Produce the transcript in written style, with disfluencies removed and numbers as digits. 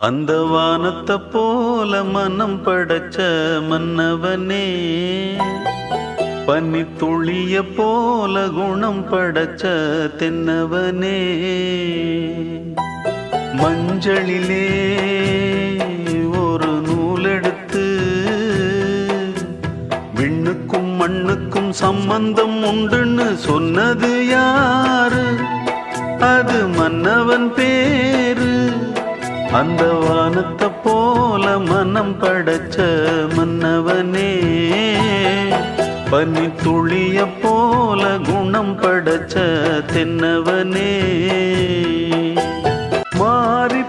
அந்த வானத்தை போல மனம் படைச்ச மன்னவனே, பனி துளிய போல குணம் படைச்ச தென்னவனே, மஞ்சளிலே ஒரு நூலெடுத்து விண்ணுக்கும் மண்ணுக்கும் சம்பந்தம் உண்டுன்னு சொன்னது யாரு? அது மன்னவன் பேரு. அந்த வானத்தை போல மனம் படைச்ச மன்னவனே, பனி துளிய போல குணம் படைச்ச தென்னவனே, மாறி